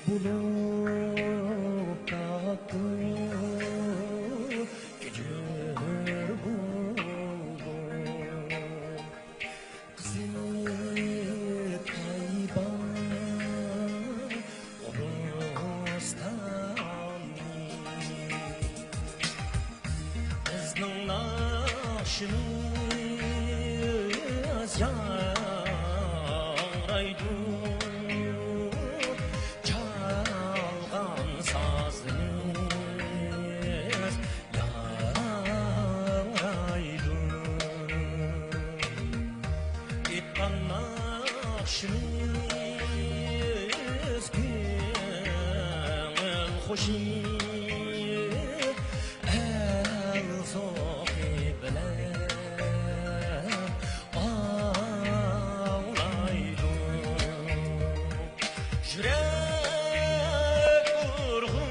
bulup taktı gücür buldu kızı tayban Orustanlı kızның naşımız yaraydı çalgan sazımız yaraydı İtkan naşımız gönül hoşu el sahibler ağlaydı yürek vurgu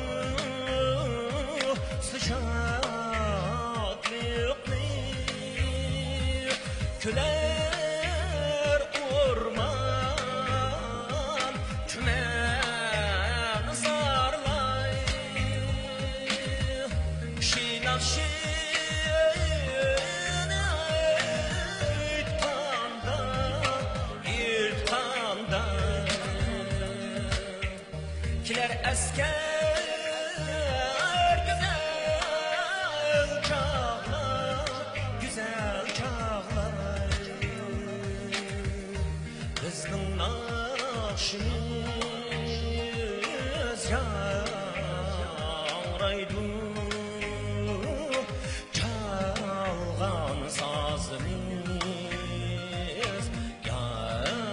sıcaklıklı küler orman tümen sarlay şinaf İrtanda kiler esker güzel çağlar kızның naşımız yaraydı çalgan sazımız yaraydı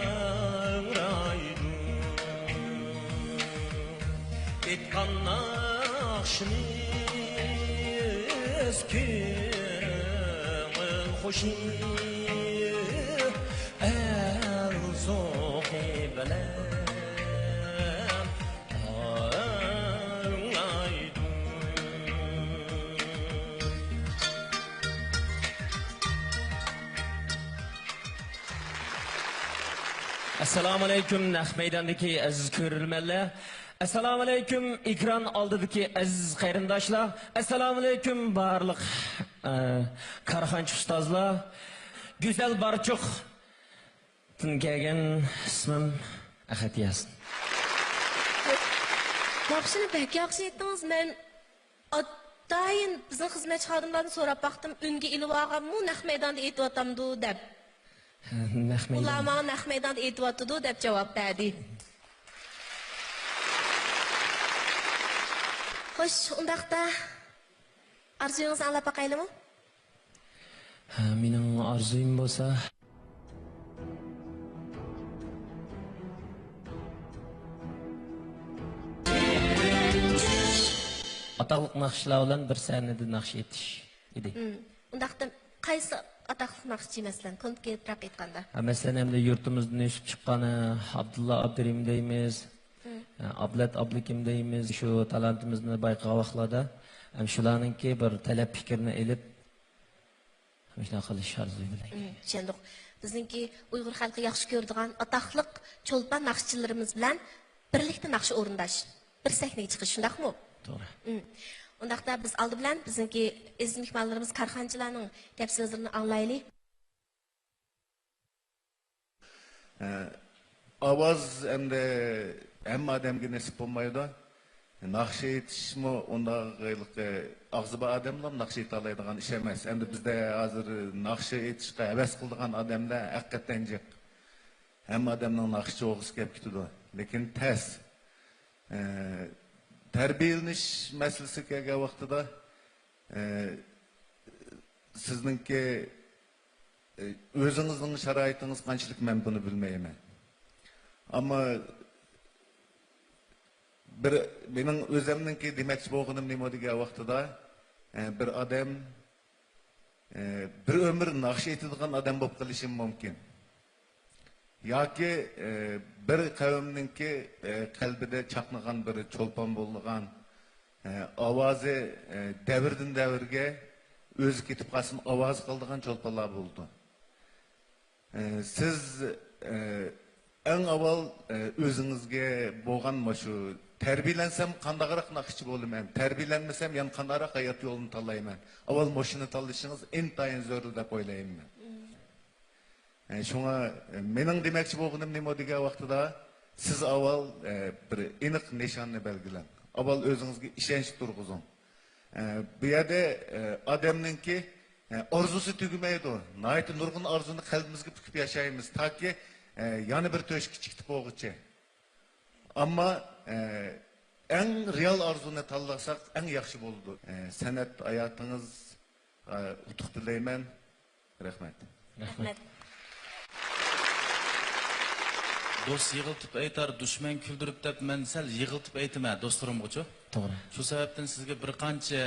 etkan naşımız gönül hoşu el sahibler ağlaydı Assalamu alaikum naq meydandaki aziz ko'rilmanlar. Assalamu alaikum ekran oldidagi aziz qarindoshlar. Assalamu alaikum barliq karxanchi ustozlar. Güzel barchuq kelgan ismim Ahad Yasin. Yaxshini bak yaxshi aytdingiz. Men atayin bizning xizmatchi xodimlardan so'rab baxtim, unga ilib olganmi, naq maydonda aytyotamdu deb. Naq meydan. Ular menga naq maydonda aytyotdi deb javob berdi. Xo'sh, undaqda arzuyingizni anglab boqaylikmi? Mening orzuyim bo'lsa ataqliq naqshlar bilan bir sahnada naqsh etish edi. Undaqda qaysi ataqliq naqshchi masalan, konkretroq aytganda? Masalan, hamda yurtimizdan o'sib chiqqani Abdulla Abdurim deymiz. Ablat Ablikim deymiz. Shu talantimizni bayqavoqlarda ham shularningki bir talab fikrni elib shuna qilish orzuyim bilan. Tushundik. Bizningki Uyg'ur xalqi yaxshi ko'radigan ataqliq cho'lpan naqshchilarimiz bilan birlikda naqsh o'rindash, bir sahnaga chiqish, shundaqmi? To'g'ri. Undaqda biz oldi bilan bizningki aziz mehmonlarimiz karxanchilarning gap so'zlarini anglaylik. Ovoz endi hamma odamga nasib bo'lmaydi. Naqsh aytishmi undaqliq og'zi bor odamlar naqsh ayta oladigan ish emas. Endi bizda hozir naqsh aytishga havas qiladigan odamlar haqiqatan jiq. Hamma odamning naqshchi o'g'isi kelib ketadi. Lekin tez tarbiyalanish masalasi kelgan vaqtida sizningki o'zingizning sharoitingiz qanchalik men buni bilmayman. Ammo bir mening o'zimningki demoqchi bo'lganim nima degan vaqtida bir odam bir umr naqsh aytadigan odam bo'lib qolishi mumkin. Yoki bir qavmningki qalbida chaqnagan bir cho'lpon bo'lgan ovozi davrdan davrga o'zi ketib qolsin ovoz qildigan cho'lponlar bo'ldi. Siz eng avval o'zingizga bo'lgan shu tarbiyalansam qandaqroq naqshchi bo'laman, tarbiyalanmasam yana qandaqroq hayot yo'lini tanlayman. Avval mashina tanlashingiz intayin zarur deb o'ylayman. Shunga mening demoqchi bo'lganim nima degan vaqtida siz avval bir aniq nishonni belgilang. Avval o'zingizga ishonch turg'izing. Bu yerda odamninki orzusi tugamaydi. Nayt nurg'un orzuni qalbimizga pukib yashaymiz toki yana bir to'shik chiqib bo'lguncha. Ammo eng real arzuni tanlasak eng yaxshi bo'ladi. San'at hayotingiz utuq tilayman. Rahmat. Rahmat. Do'st yig'iltib aytar, dushman kuldirib deb men sal yig'iltib aytma do'stlarimga-chi. To'g'ri. Shu sababdan sizga bir qancha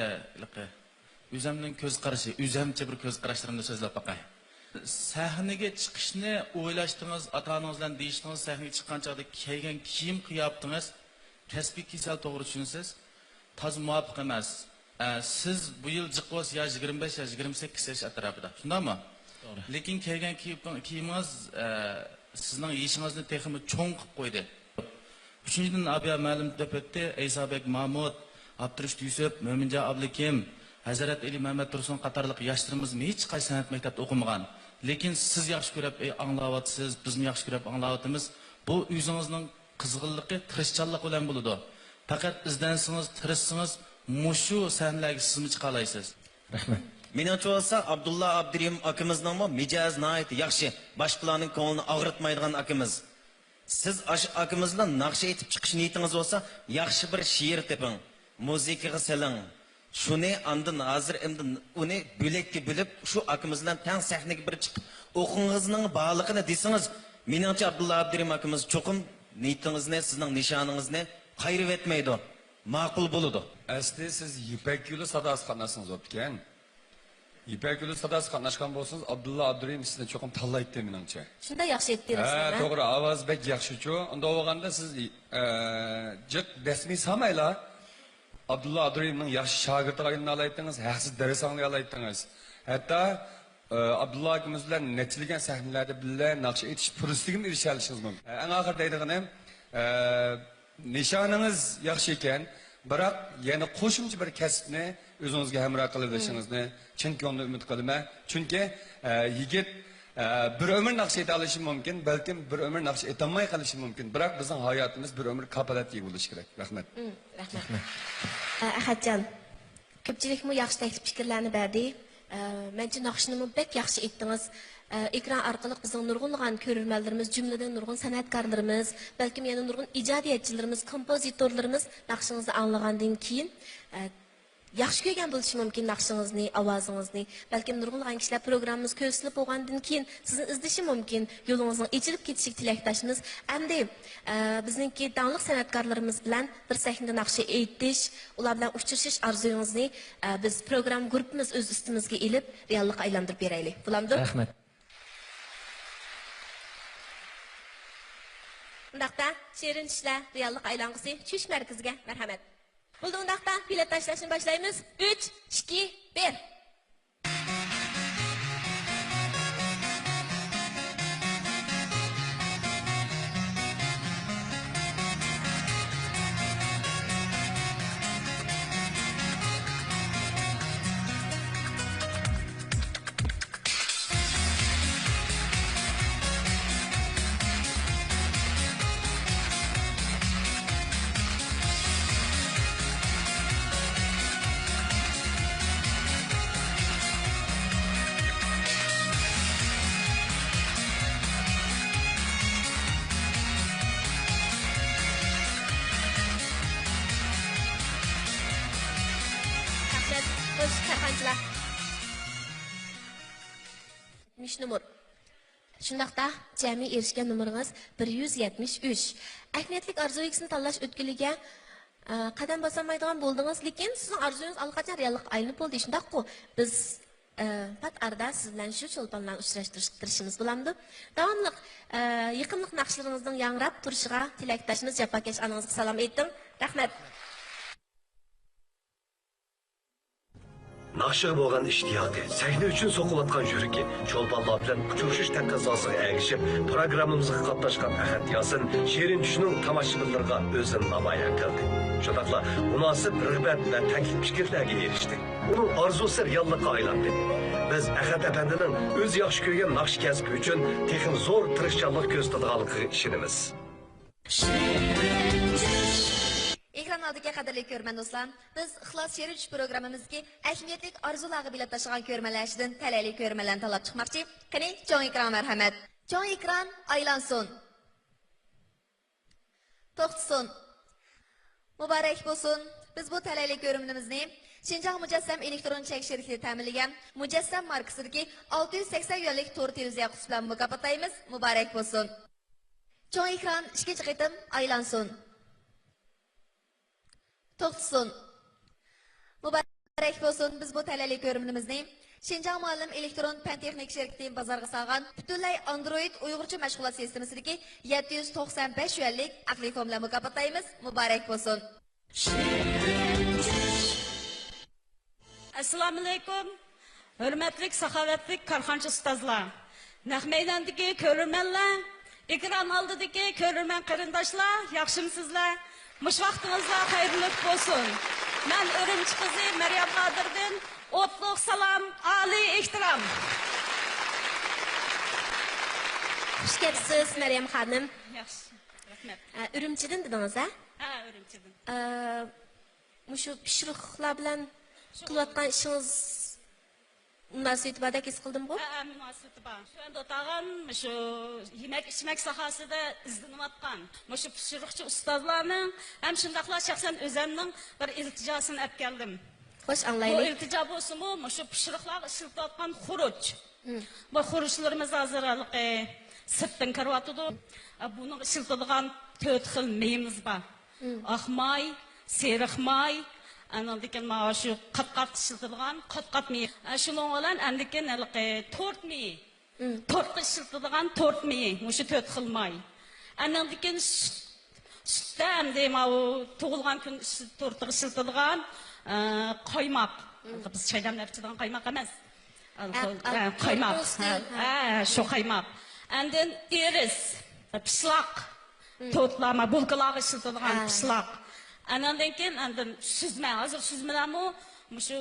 o'zimning ko'z qarashi, o'zimcha bir ko'z qarashlarimni so'zlab baqay. Sahnaga chiqishni o'ylashdingiz, ota-onangiz bilan deyishdingiz, sahnaga chiqqan chog'da kiygan kiyim qiyapdingiz, kasbiy kasal to'g'ri tushunsiz, toz muvofiq emas. Siz bu yil jiqvos yosh 25 yosh 28 yosh atrofida. Shundaymi? To'g'ri. Lekin kiygan kiyimingiz sizning yeshingizni texmi cho'ng qilib qo'ydi. Uchinchidan abiya ma'lum deb o'tdi, Aysabek Mahmud, Abdurishid Yusuf, Mo'minjon Ablikim, Hazrat Ali Muhammad Tursun qatorliq yoshlarimiz hech qaysi san'at maktabida o'qimagan. Lekin siz yaxshi ko'rib anglayapsiz, biz yaxshi ko'rib anglayapmiz. Bu o'zingizning qizg'inligi, tirishchanlik bilan bo'ladi. Faqat izdansiz, tirishsiz, mushu sahnalarga sizmi chiqa olasiz. Rahmat. Menimcha bo'lsa Abdulla Abdurim akimizning mijoz nihoyat yaxshi, boshqalarning ko'nglini og'ritmaydigan akimiz. Siz ash akimiz bilan naqsha aytib chiqish niyatingiz bo'lsa, yaxshi bir she'r teping, muzikaga seling. Shuni andin hozir endi uni bo'lakka bo'lib, shu akimiz bilan tang sahnaga bir chiqib, o'qingizning bog'lig'ini desangiz, menimcha Abdulla Abdurim akimiz cho'qim niyatingizni, sizning nishoningizni qayrib etmaydi. Ma'qul bo'ladi. Asli siz Ipak Guli sadasi qatnashsangiz o'tgan. İpek Gülü sadası qatnashgan bo'lsangiz, Abdulla Abdurim sizni cho'qim tanlaydi menimcha. Shunda yaxshi aytdingiz. To'g'ri, ovoz bek yaxshi-chu. Unda bo'lganda siz jiq rasmiy samayla Abdulla Abdurimning yaxshi shogirdiga aylanayotdingiz, haqsiz dars anglayotdingiz. Hatto Abdulla akamiz bilan nechilagan sahnalarda birga naqsh aytish fursatiga erisha olishingiz mumkin. Eng oxirida aytganim, nishoningiz yaxshi ekan, biroq yana qo'shimcha bir kasbni o'zingizga hamroh qilib olishingizni chin ko'ngildan umid qilaman. Chunki yigit bir umr naqsh ayta olishi mumkin, balkim bir umr naqsh aytolmay qolishi mumkin. Biroq bizning hayotimiz bir umr kapolatli bo'lishi kerak. Rahmat. Rahmat. Ahadjon, ko'pchilikmi yaxshi taklif fikrlarni berdi. Mencha naqshnimi bek yaxshi aytdingiz. Ekran orqali bizning nurg'unlagan ko'rurmanlarimiz, jumladan nurg'un san'atkorlarimiz, balkim yana nurg'un ijodiyatchilarimiz, kompozitorlarimiz naqshingizni anglagandan keyin yaxshi ko'rgan bo'lishi mumkin naqshingizni, ovozingizni. Balkim nurg'unlagan kishilar programmamiz ko'rsilib bo'lgandan keyin sizni izlashi mumkin. Yo'lingizning ochilib ketishiga tilakdoshmiz. Endi bizningki davlat san'atkorlarimiz bilan bir sahnada naqsha aytish, ular bilan uchrashish orzuyingizni biz program guruhimiz o'z ustimizga ilib, reallikka aylantirib beraylik. Bo'lamdi? Rahmat. Undaqda shirin ishlar reallik aylang'isi tush markaziga marhamat. Bo'ldi, undaqda bilet tashlashni boshlaymiz. 3, 2, 1. Numur. Shundaqda jami erishgan numeringiz 173. Ahamiyatli orzuyingizni tanlash o'tkiliga qadam bosolmaydigan bo'ldingiz, lekin sizning orzuyingiz allaqachon reallikka aylanib bo'ldi. Shundaqku biz pat arda siz bilan shu cho'lponlarni uchrashtirishimiz bo'lamdi. Davomli yiqimliq naqshlaringizning yangrab turishiga tilakdoshimiz Japakesh onangizga salom aytdim. Rahmat. Nakşıga bo'lgan ishtiyaqi, sahna uchun so'qilayotgan yuragi, cho'lponlar bilan uchrashish taqozosiga ergishib, programmamizga qatnashgan Ahad Yasin Shirin tushning tomoshabinlarga o'zini namoyon qildi. Shundaqla munosib rag'bat va taklif fikrlarga erishdi. Uning orzusi reallikka aylandi. Biz Ahad apandining o'z yaxshi ko'rgan naqsh kasbi uchun texnik zo'r tirishchanlik ko'rsatadiganligiga ishonamiz. Ekran oldiga qadrli ko'rman do'stlar, biz Ixlos She'ri tush programmamizga ahamiyatli orzularga bilib tashlagan ko'rmalardan talali ko'rmalarni tanlab chiqmoqchi. Qani, cho'ng ekran marhamat. Cho'ng ekran aylansin. To'xtasin. Muborak bo'lsin. Biz bu talali ko'rimimizni Şinjan Mujassam elektron chek shirkati ta'minlagan Mujassam markasidagi 680 yillik to'r televiziya qutisi bilan mukofotlaymiz. Muborak bo'lsin. Cho'ng ekran ikkinchi qitim aylansin. To'xtasin. Muborak bo'lsin. Biz bu talali ko'rimimizni Şinjan Muallim elektron fan texnik shirkati bozorga solgan butunlay Android Uyg'urcha mashg'ulot sistemasidagi 795 yillik aqliy fon bilan mukofotlaymiz. Muborak bo'lsin. Assalomu alaykum. Hurmatli saxovatli korxonchi ustozlar. Naq maydondagi ko'rmanlar, ekran oldidagi ko'rman qarindoshlar, yaxshimisizlar? Mush vaqtingizda xayrli bo'lsin. Men Urumchi qizi Maryam Qodirdan o'tliq salom, oliy ehtirom. Xush kelibsiz Maryam xonim. Yaxshi. Rahmat. Urumchidan dedingiz, ha? Ha, Urumchidan. Mushu pishiriqlar bilan qilayotgan ishingiz munosabati borda his qildim-ku? Ha, munosabati bor. Shu endi o'tag'an shu yemak-ichmak sohasida izlanayotgan. Mushu pishiriqchi ustozlarning ham shundaqla shaxsan o'zimning bir iltijosini olib keldim. Xo'sh, Bu anglaylik. iltijo bo'lsa-mu, mushu pishiriqlar ishlatayotgan xuruj. Bu xurujlarimiz hozirlikqa sirtdan kiryotdi. Buni ishlatadigan 4 xil meyimiz bor. Oq may, seriq may, anandikin mana shu qat-qat ishlatadigan qat-qat mey. Shuning bilan andikin 4 mey. 4 ishlatadigan 4 mey, mushu 4 xil may. Anandikin sutdan deyma u tug'ilgan kun 4 ishlatadigan qaymoq. Biz chaydamlar ichadigan qaymoq emas. Qaymoq. Shu qaymoq. And then iris, pishloq. To'tlama bulkalar ishlatadigan pishloq. Andan keyin süzme, hozir süzmelarmi shu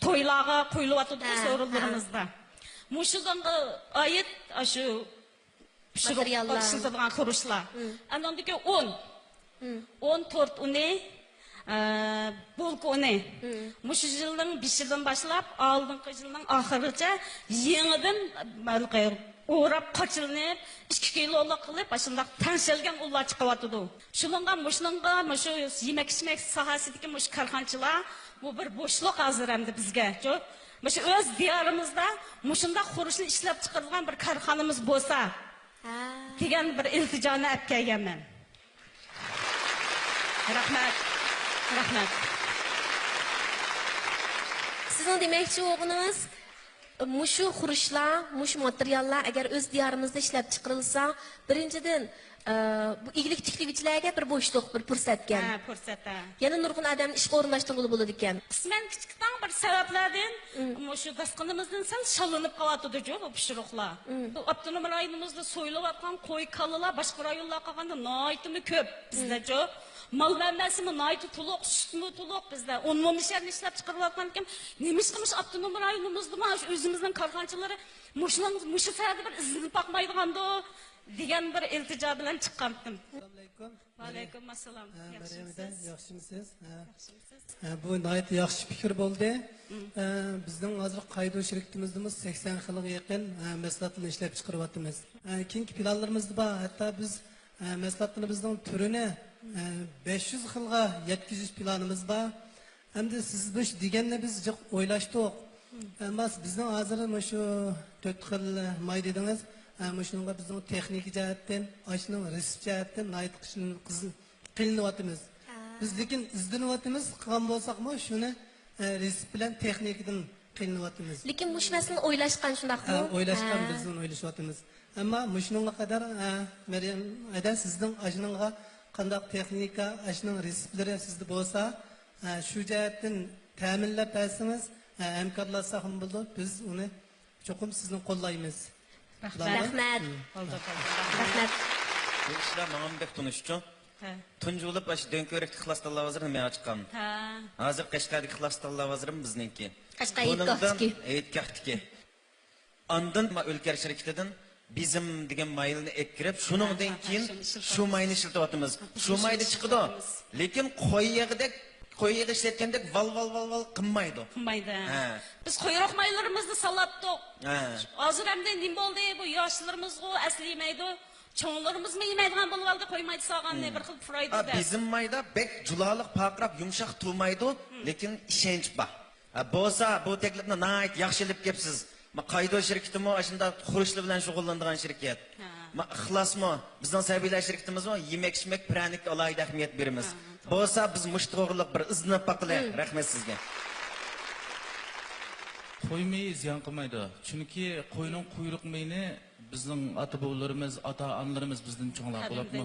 to'ylarga qo'yilyapti so'rinlarimizda. Mushudan oyit shu materiallar ishlatadigan xurujlar. Andan keyin un 4 uni, bulka uni. Mushu yilning 5 yildan boshlab oldingi yilning oxirigacha yangidan o'rab qochilinib 2 kiloluk qilib shunday tansilgan unlar chiqyapti. Shuningga mushu yemak-ichmak sohasidagi mush korxonchilar bu bir bo'shliq hozir hamda bizga. Mushu o'z diyorimizda mushunda xurujni ishlab chiqargan bir korxonamiz bo'lsa degan bir iltijoni olib kelganman. Rahmat. Rahmat. Sizning demoqchi o'g'liniz mushu xurujlar, mushu materiallar agar o'z diyorimizda ishlab chiqarilsa, birinchidan bu iglik tikligichilarga bir bo'shliq, bir fursatgan. Ha, fursatda. Yana nurg'un odamni ishga o'rinlashtirib bo'ladi ekan. Qisman kichikdan bir sabablardan mushu dasqinimizdan sal shalinib qolyapti-ku bu pishiriqlar. Bu avtonom rayonimizda so'yilayotgan qo'y kalalar boshqa rayonlarga qaraganda noyitimi ko'p bizda-ku. Mal manbasimi noyiti to'liq, sutmi to'liq bizda. Unmomisharni ishlab chiqarayotgan ekan. Nima qilmish avtonom rayonimizda mana o'zimizning korxonchilari mushu farda bir izlanib boqmaydiganda degan bir iltijo bilan chiqqandim. Assalomu alaykum. Va alaykum assalom. Yaxshimisiz? Bu nihoyat yaxshi fikr bo'ldi. Bizning hozir qaydo shirkatimizda 80 xilga yaqin mahsulotlarni ishlab chiqaryapmiz. Keyingi planlarimizda bor, hatto biz mahsulotlarimizning turini 500 xilga yetkazish planimiz bor. Endi siz bu deganni biz o'ylashdik. Ammo bizning hozir shu 4 xil may dedingiz. Shunga bizning texnik jihatdan, ashning resp jihatdan nihoyat qilinyapmiz. Biz lekin izlanyapmiz, qilgan bo'lsakmi shuni resp bilan texnikadan qilinyapmiz. Lekin mush masalani o'ylashgan shundaqmi? O'ylashgan bizning o'ylashyapmiz. Ammo shunga qadar Maryam ada sizning ashninga qanday texnika, ashning resplari sizda bo'lsa, shu jihatdan ta'minlab bersangiz, hamkorlashsak ham bo'ladi. Biz uni cho'qim sizni qo'llaymiz. Rahmat. Rahmat. Bu ishlar menga bek tunishchu. Tunji bo'lib ash Dönkörekdagi ixlos tanlov vaziri nima chiqqan? Hozir Qashqardagi ixlos tanlov vaziri bizniki. Qashqar yetkohdiki. Yetkohdiki. Ondan o'lkar shirkatidan bizim degan maylni ekkirib, shuningdan keyin shu mayni ishlatayotimiz. Shu mayda chiqdi. Lekin qo'y yig'idek qo'y yig'i ishlatgandek val qilmaydi. Qilmaydi. Biz qo'yroq maylarimizni salatdik. Hozir hamda nima bo'ldi? Bu yoshlarimiz-ku aslimaydi. Çoğunlarımız mı yemeydiğen bulvaldı koymaydı sağanne bir kıl fıraydı da. Bizim mayda bek culalık pakrap yumuşak tuğmaydı, lekin işenç ba. Boza bu teklifini nait yaxşılıp kepsiz. Ma kaydo şirketi mi aşında kuruşlu bilen şoğullandığın şirket. Ma ixlas mı? Bizden sebebiyle şirketimiz mi? Yemek içmek pranik alaydı ahmiyet birimiz. Boza biz müştağırlık bir iznip bakılı. Rahmet sizge. Qo'ymayı ziyon qilmaydi. Chunki qo'yning quyruq mayni bizning ota-bobolarimiz, ota-onalarimiz bizdan cho'nglar bo'libmi?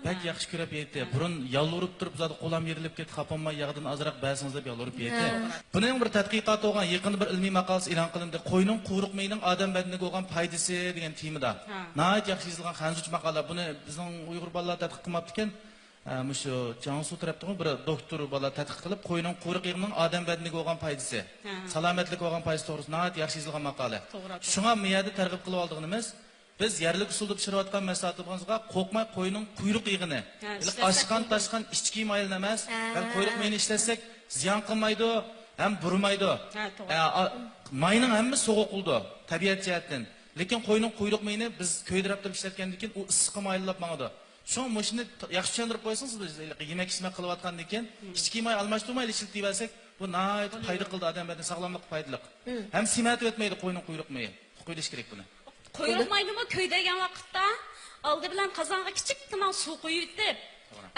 Bak yaxshi ko'rib yeydi. Burun yalvurib turib, zot qo'lam yerilib ketib, xaponmay yog'dan azroq ba'singizlar deb yalvurib yeydi. Buning bir tadqiqot bo'lgan, yaqin bir ilmiy maqolasi e'lon qilindi. Qo'yning quyruq mayning odam badaniga bo'lgan foydasi degan temada. Nəhayət yaxshi yozilgan xanzuch maqola. Buni bizning Uyg'ur bolalar tadqiq qilmabdi ekan. Şu Cansu tarafından bir doktor bala tadqiq qilib, qo'yning quyruq yig'ining odam badaniga bo'lgan foydasi, salomatlik bo'lgan foydasi to'g'risida nəhayət yaxshi yozilgan maqola. Shunga miyada targ'ib qilib olganimiz, biz yerlik usulda pishirayotgan mahsulotlarimizga qo'rqmay qo'yning quyruq yig'ini, oshqan tashqan ichki mayl emas, quyruq mayni ishlatsak ziyon qilmaydi, ham burmaydi. Mayning hammasi so'g'uqildi tabiat jihatdan. Lekin qo'yning quyruq mayni biz ko'ydirib turib ishlatgandan keyin u issiqqa maylab mangadi. Şu maşını yaxshi tushuntirib qo'ysangiz biz yemek ismi qilayotgandan keyin ichki may almashtirmayli ishlatib olsak bu nəhayət foyda qildi odam badaniga sog'lomlik foydaliq. Ham simat o'tmaydi qo'yning quyruq mayi. Qo'yish kerak buni. Quyruq maynimi köydegen vaqtda aldı bilan qozonga kichikgina suv qo'yib deb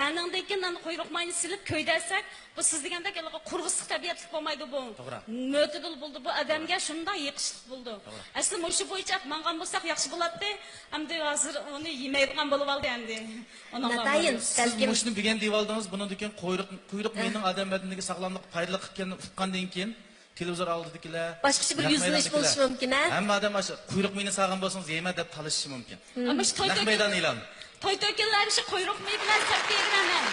andan keyin quyruq mayni silib köydəsək bu siz degandek qurg'isiq tabiatlik bo'lmaydi bu. Mötidil bo'ldi bu odamga shunday yiqishlik bo'ldi. Asli mushu bo'yicha mangan bo'lsak yaxshi bo'ladi. Hamda hozir uni yemaydigan bo'lib oldi endi. Natayin, siz mushuni bilgan deb oldingiz, bundan keyin quyruq mayning odam badaniga sog'lomlik foydali ekanini uqqandan keyin televizor oldidagilar boshqacha bir yuzlanish bo'lishi mumkin, ha? Hamma odam mana quyruq mayni sog'an bo'lsangiz yeyma deb talashishi mumkin. Ammo shu to'ydan e'lon. Toy to'kinlar shu quyruq may bilan taqdiraman.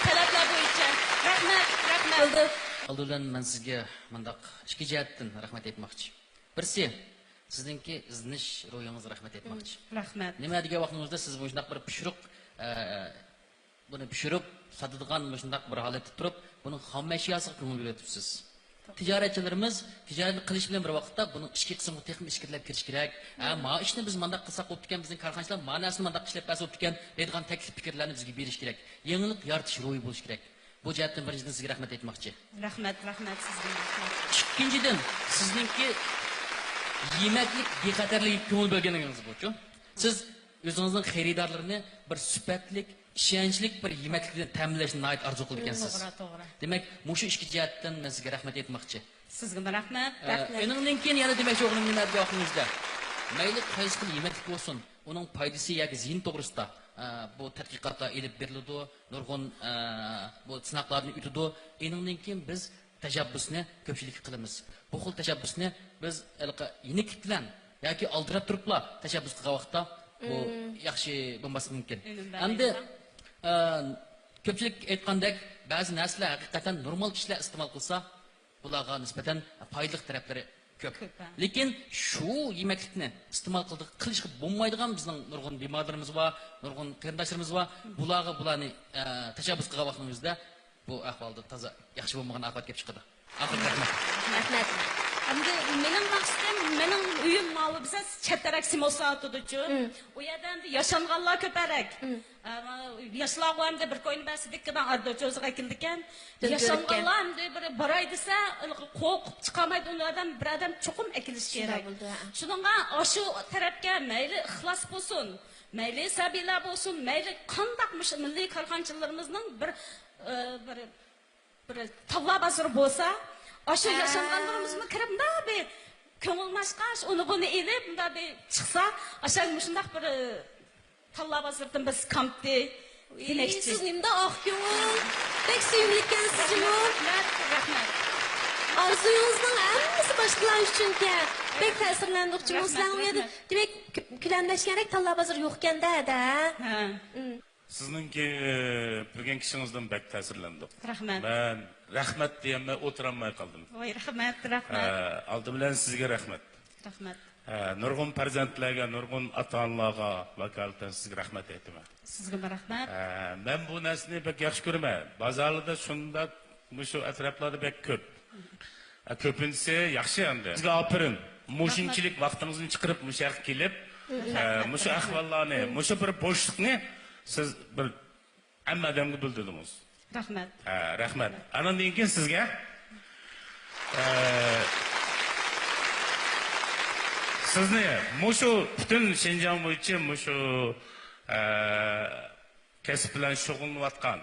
Talablar bo'yicha. Rahmat. Aldıdan men sizga mundaq ikki jihatdan rahmat aytmoqchi. Birsi sizningki iznish ro'yingiz rahmat aytmoqchi. Rahmat. Nima degan vaqtingizda siz bu shunday bir pishiriq buni pishirib sotadigan shunday bir holatda turib, buni xom ashiyosiga ko'ngil beribsiz. Ticaretçilerimiz ticaret qilish bilan bir vaqtda buni ichki qismiga texnik ishkirlab kirish kerak. Ma ishni biz mundaq qilsak bo'lib ekan, bizning korxonachilar ma'nosini mundaq ishlab bersa bo'lib ekan, deydigan taklif fikrlarni bizga berish kerak. Yangilik yaratish ro'yi bo'lish kerak. Bu jihatdan birinchidan sizga rahmat aytmoqchi. Rahmat sizga. Ikkinchidan sizningki yemaklik bexatarligiga ko'ngil bo'lganingiz bo'yicha siz o'zingizning xaridorlarini bir sifatlik ishonchli bir yemaklikni ta'minlashni nəhayət arzu qilib ekansiz. To'g'ri. Demak, mushu ishki jihatdan men sizga rahmat aytmoqchi. Sizga rahmat. Undan keyin yana demoqchi o'g'lim nima deyapsizda? Mayli qaysi xil yemaklik bo'lsin, uning foydasi yoki ziyon to'g'risida bu tadqiqotlar elib beriladi, nurg'un bu sinoqlarni o'tadi. Undan keyin biz tashabbusni ko'pchilik qilamiz. Bu xil tashabbusni biz yeniklik bilan yoki oldirab turiblar tashabbus qilgan vaqtda bu yaxshi bo'lmasi mumkin. Endi ko'pchilik aytgandek, ba'zi narsalar haqiqatan normal kishilar iste'mol qilsa, bularga nisbatan foydali taraflari ko'p. Lekin shu yemaklikni iste'mol qilishga bo'lmaydigan bizning nurg'un bemorlarimiz va nurg'un qarindoshlarimiz va bularni tashabbus qilgan vaqtimizda bu ahvolda toza yaxshi bo'lmagan ahvolga kelib chiqadi. Rahmat. Endi mening maqsadim, mening uyim moli biza chettaraq simosatudichu. U yerda endi yashanganlar ko'parak. Yoshlar hamda bir qo'yni basidikdan ardoch o'ziga keldikan. Yashanganlar hamda bir boray desa, qo'rqib chiqamaydi ulardan bir odam cho'qim ekilish kerak. Shuningga shu tarafga mayli ixlos bo'lsin, mayli sabiylar bo'lsin, mayli qandaqmish milliy korxonchilarimizning bir tavla basir bo'lsa, aşı yaşanganlarımızın kirib bir ko'ngilmashqash uni buni elib bunda bir chiqsa aşağı shundaq bir tanlab azirdim biz kampni demoqchi. Siz nimda oq ko'ngil, bek suyumli ekansiz-ku. Rahmat. Arzuyunuzun hammasi boshqalar uchunki. Bek ta'sirlandik uchun sizlarning u yerda demak kulanlashganrak tanlab hozir yo'q-kanda da. Ha. Sizningki bilgan kishingizdan bek ta'sirlandim. Rahmat. Men rahmat deyamman, o'tiramay qoldim. Voy, rahmat, rahmat. Oldi bilan sizga rahmat. Rahmat. Nurg'un farzandlarga, nurg'un ota-onalarga vakolatan sizga rahmat aytaman. Sizga rahmat. Men bu narsani bek yaxshi ko'raman. Bozorda shunday shu atroflarda bek ko'p. Ko'pincha yaxshi endi. Sizga opirin. Mushinchilik vaqtingizni chiqarib musharq kelib, mushu ahvollarni, mushu bir bo'shliqni siz bir hamma odamga bildirdingiz. Rahmat. Rahmat. Anandan keyin sizga sizni mushu butun Shinjon bo'yicha mushu kasb bilan shug'ullanayotgan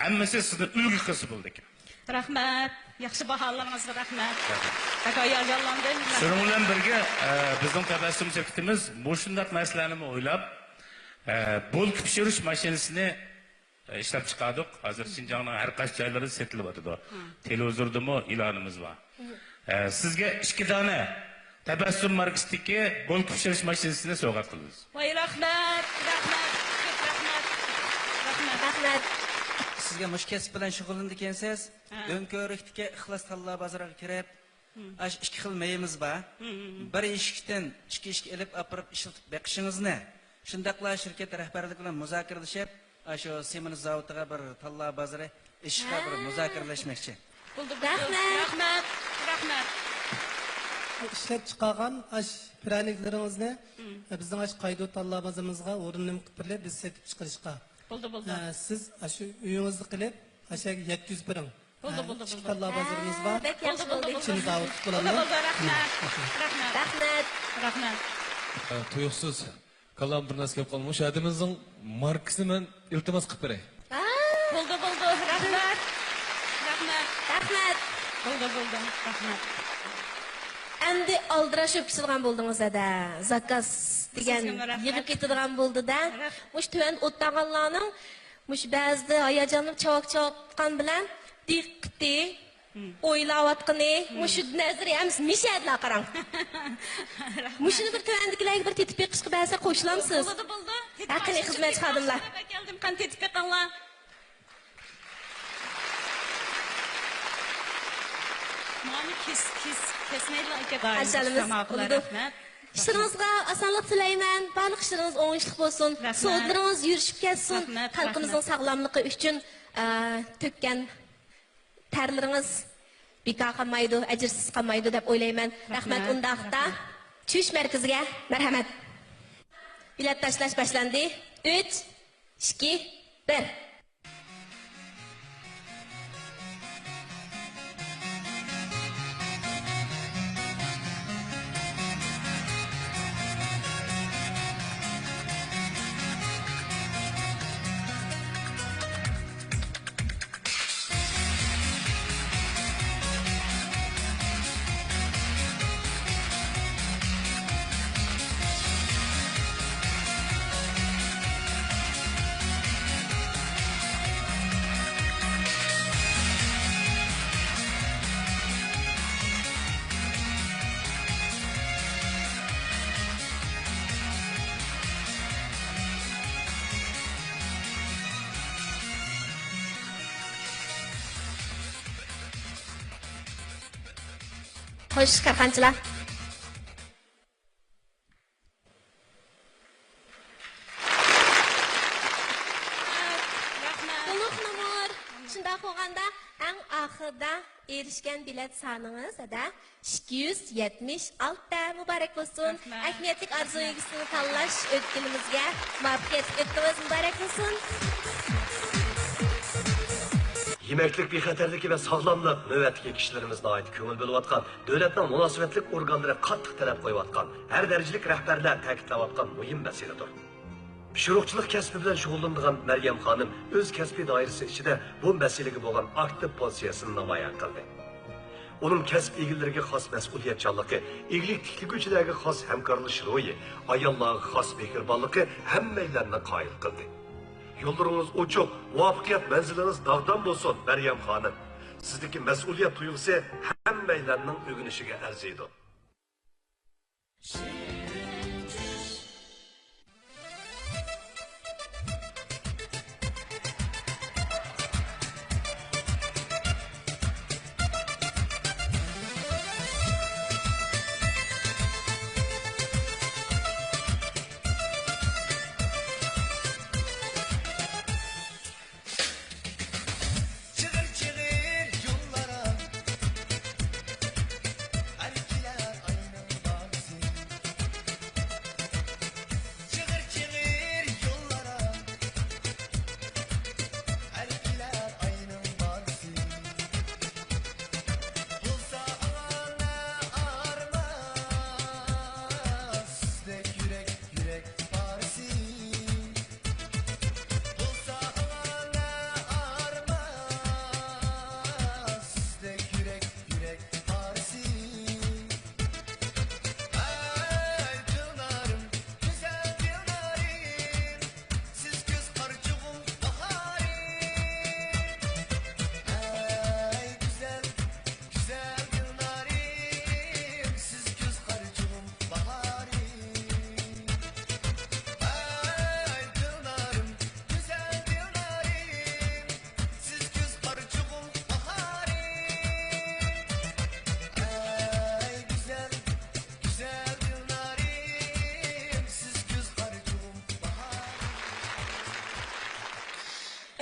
hammasi sizni ulgu qilsa bo'ldi ekan. Rahmat. Yaxshi baholarыңызga rahmat. Taqoyarlandim. Shuning bilan birga bizning tabassum shirkatimiz bu shunday narsalarni o'ylab bo'lib pishirish mashinasini ishlab chiqardik. Hozir Shinjongning har qaysi joylarida sotilib o'tadi. Televiziordami e'lonimiz bor. Sizga 2 dona tabassum markasdagi bo'lib pishirish mashinasini sovg'a qilamiz. Voy, rahmat, rahmat, rahmat. Rahmat, rahmat. Sizga mush kasb bilan shug'ullanib ekansiz, Do'nko'rikdagi ixlos tanlab bozoriga kirib, ash 2 xil meyimiz bor. Bir eshikdan 2 eshik ilib apirib ishlatib beqishingizni, shundaqla shirkat rahbarligi bilan muzokaralashib, shu sement zavodiga bir tanlab bozori ishga bir muzokaralashmoqchi. Rahmat, rahmat. İşlep çıkargan aş praniklaringizni bizning aş qaydo tanlabazimizga o'rinlim qilib biz setib chiqarishga. Bo'ldi. Siz shu uyingizni qilib, ashaga 700 biring. Bo'ldi. Tanlabazimiz bor. Bo'ldi. Chin zavod bo'ladi. Rahmat. Rahmat. Rahmat. Tuyuqsiz kalam bir narsa kelib qolmuş. Adimizning markasini men iltimos qilib beray. Bo'ldi. Rahmat. Rahmat. Bo'ldi. Rahmat. Endi aldirashib pishirgan bo'ldingiz da. Zakaz degan yig'ib ketadigan bo'ldi-da. Mush tuvan o'tganlarning mush ba'zida hayajonib chavaq-chavaqkan bilan diqqati o'ylayotgani, mush nazariyamiz mishadlar qarang. Mushni bir tuvandikilarga bir tetib beqishga ba'zi qo'shilamsiz. Bo'ldi. Haqiqiy xizmatchi xodimlar. Keldim, qan tetib beqanlar. Mani kesmeydiler ki rahmat. İşlerimizga asonlik tilayman. Barliq ishlaringiz o'ngishli bo'lsin. So'zlaringiz yurishib ketsin. Xalqimizning sog'lomligi uchun to'kkan terlaringiz bekor qolmaydi, ajrsiz qolmaydi deb o'ylayman. Rahmat. Undaqda tush markaziga marhamat. Bilet tashlash boshlandi. 3 2 1. Hoş karxanchilar. Ulug' Numur. Shunday qilganda eng oxirida erishgan bilet soningiz 276 muborak bo'lsin. Ahamiyatli orzu egisini tanlash o'tkinimizga muvaffaqiyat etdingiz, muborak bo'lsin. Yemeklik bexatarligi ve sağlamlık növbetdagi kishilarimizga ait ko'ngil bo'layotgan, davlatning munosabatlik organlari qattiq talab qo'yayotgan, har darajalik rahbarlar ta'kidlayotgan muhim masaladir. Pishiriqchilik kasbi bilan shug'ullanadigan Maryam xonim o'z kasbiy doirasi ichida bu masalaga bo'lgan aktiv pozitsiyasini namoyon qildi. Uning kasb egalariga xos mas'uliyatchanligi, eglik tiklaguvchilarga xos hamkorlik ro'yi, ayollarga xos mehribonligi hammalarni qoyil qildi. Yollarınız uçuk, muvaffaqiyat menziliniz dağdan bo'lsin, Meryem Hanım. sizdeki mas'uliyat tuygusi hammalarning o'rganishiga arziydi.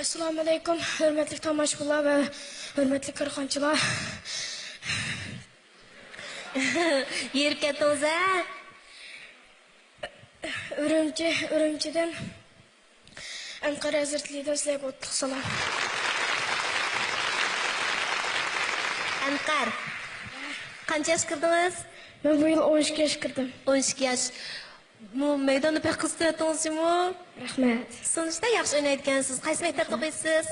Assalamu alaikum, hürmetli tomoshabinlar ve hürmetli qirg'inchilar. Yerib ketdingiz a? Urumchidan Anqara hazratligidan sizlarga o'tliq salom. Anqar. Qancha yosh kirdingiz? Men bu yil 12 yosh kirdim. 12 yosh. Bu maydonda pek qiziqayotdingizmi? Rahmat. So'nishda yaxshi o'ynayotgansiz. Qaysi maktabda o'qiysiz?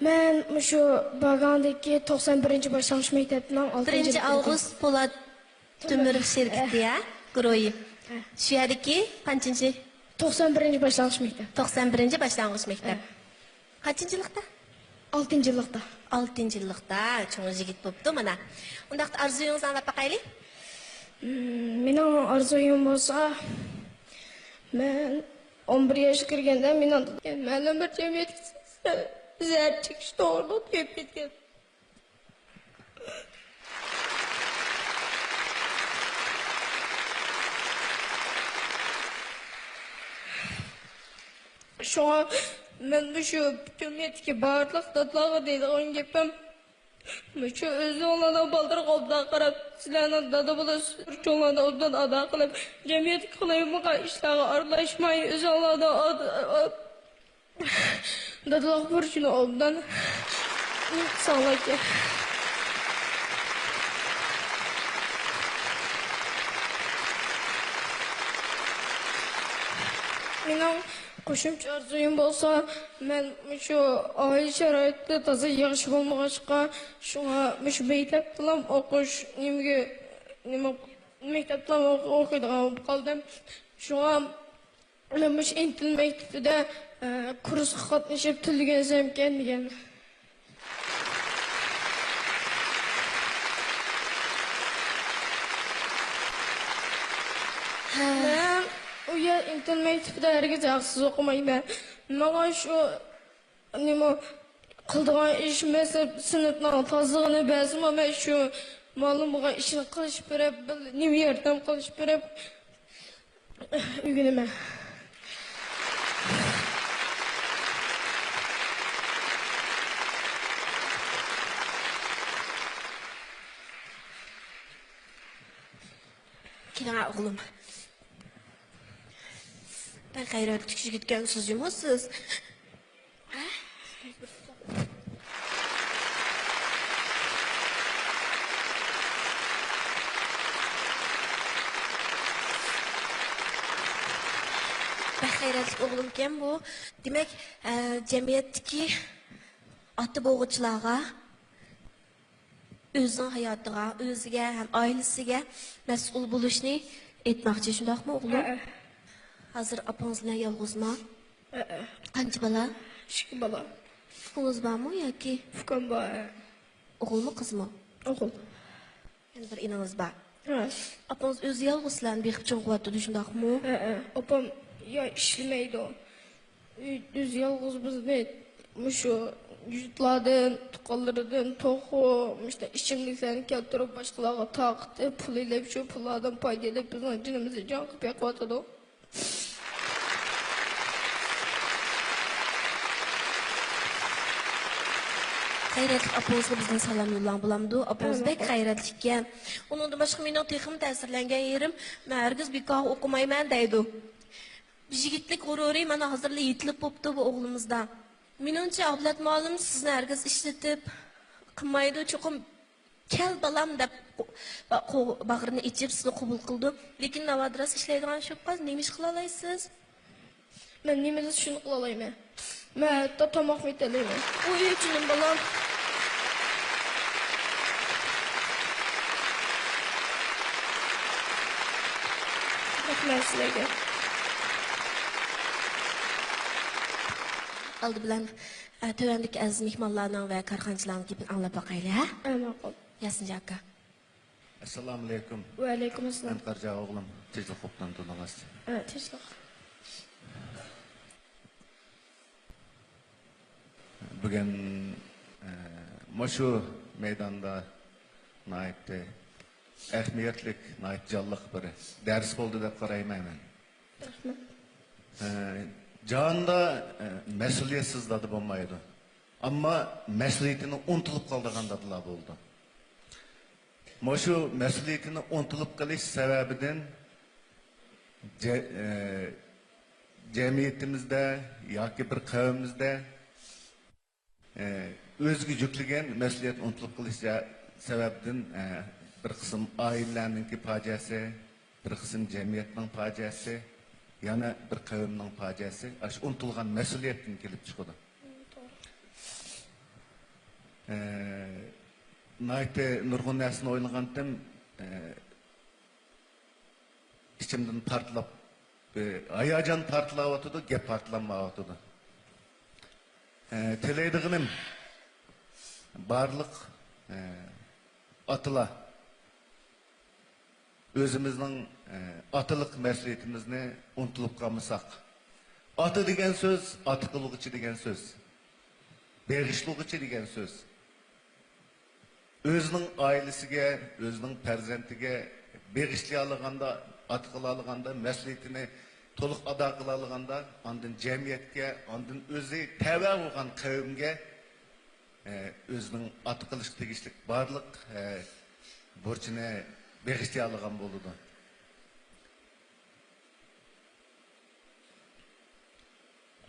Men shu Bagondagi 91-boshlang'ich maktabdan 1 avgust Po'lat Tumirov sherkiti ya, guruhi. Shu yerdagi qanchinchi? 91-boshlang'ich maktab. 91-boshlang'ich maktab. Qancha yillikda? 6-yillikda. 6-yillikda, cho'ng yigit bo'pti mana. Undaqda orzuyingizni anglab boqaylik. Mening orzuyim bo'lsa, men 11 yoshga kirganda meni ma'lum bir jamiyatga zar chekish to'g'ri kelib ketgan. Şuna men şu jamiyatga barliq dadlarga deydigan gapim şu o'zi onadan baldir qoldan qarab sizlarning dada bo'lasiz, cho'nglardan obdan ado qilib, jamiyatga qilayotgan ishlarga aralashmay, o'zi onadan dadalar burchini obdan sağlayki. Mening qo'shimcha orzuyim bo'lsa, men shu oila sharoitida toza yaxshi bo'lmag'achqa, shunga shu maktabda o'qish, nima maktabda o'qiydigan bo'lib qoldim. Shunga men shu intil maktabida kursga qatnashib tillasam ekan degan. O yer intil maktabida herkes haksız okumayman. Menga shu nima qildigan ish mesela sinfning tozlig'ini ba'zim men shu ma'lum bo'lgan ishni qilish berib, nima yordam qilish berib o'rganaman. Keling o'g'lim. Ben gayret küçük gitken sözcüğümüzsüz. Ben gayretlik oğlumken bu. Demek cemiyetteki atı boğuculara, özünün hayatıga, özüge, hem ailesiga mesul buluşunu etmekçi. Şundak mı oğlum? Hazır apanız bilan yolg'izmi? Qancha bola? 2 bola. Fukungiz bormi yoki? Fukum bor. O'g'il mi, qizmi? O'g'il. Endi bir inangiz bor. Ha. Apangiz o'zi yolg'iz sizlarni beqib cho'g'iyotdi, shundaqmi? Opam ya ishlamaydi. Düz yolg'iz bizni shu yurtlardan, tuqqanlardan to'xum, işte ichimliklarni keltirib boshqalarga taqib, pul ilib shu pullardan foydalanib bizning jinimizni jon qilib yo'qotadi. G'ayratli apangizga bizning salom yo'llang bo'lamdi. Apangiz bek g'ayratli ekan. Uningdan boshqa mening texim ta'sirlangan yerim, men hargiz bekor o'qimayman deydi. Yigitlik g'ururi mana hozirla yetilib bo'pti bu o'g'limizdan. Menimcha ablat molim sizni hargiz ishlatib qilmaydi, chuqum kel balam deb bag'rini ichib sizni qabul qildi. Lekin navadras ishlaydigan shu qiz nima ish qila olasiz? Men nimani shuni qila olmayman. Men hatto tomoq yetalayman. Uy uchinim balam. Rahmat sizlarga. Aldı bilan tövəndəki əziz mehmanlarla və karxançılarla gibin anlap baxaylı, ha? Ma'qul. Yasinca aka. Assalomu alaykum. Va alaykum assalom. Men Qarja o'g'lim, tezlik xo'pdan to'nag'as. Tezlik. Bugun shu maydonda naytdi ahamiyatlik, nayt jonliq bir dars bo'ldi deb qarayman men. Rahmat. Canında məsuliyyətsizladı bo'lmaydi. Amma məsuliyyətini unutilib qoldirgandalar bo'ldi. Shu məsuliyyətini unutilib qolish sababidan cemiyetimizde yoki bir qavmimizda o'ziga yuklagan mas'uliyat unutilib qolish sababidan bir qism oilalarning fojiasi, bir qism jamiyatning fojiasi, yana bir qavmning fojiasi, shu unutilgan mas'uliyatdan kelib chiqadi. Nayte nurg'un narsani o'ylagandim, ichimdan portlab, hayajon portlayotdi, gap portlanmayotdi. Tilaydiganim barliq atalar özümüzün atılık məsuliyyətimizni unutilib qalmasaq. Atı degan söz, atı qılğıcı degan söz. Beg'ishluğuchi degan söz. Özünün ailesiga, özünün farzandiga beg'ishlay olganda, atı qila olganda, məsuliyyətini to'liq ado qila olganda, ondan jamiyatga, ondan o'zi tava bo'lgan qavmga özünün atı qilish tegishli barliq burchini beg'ishlay olgan bo'ladi.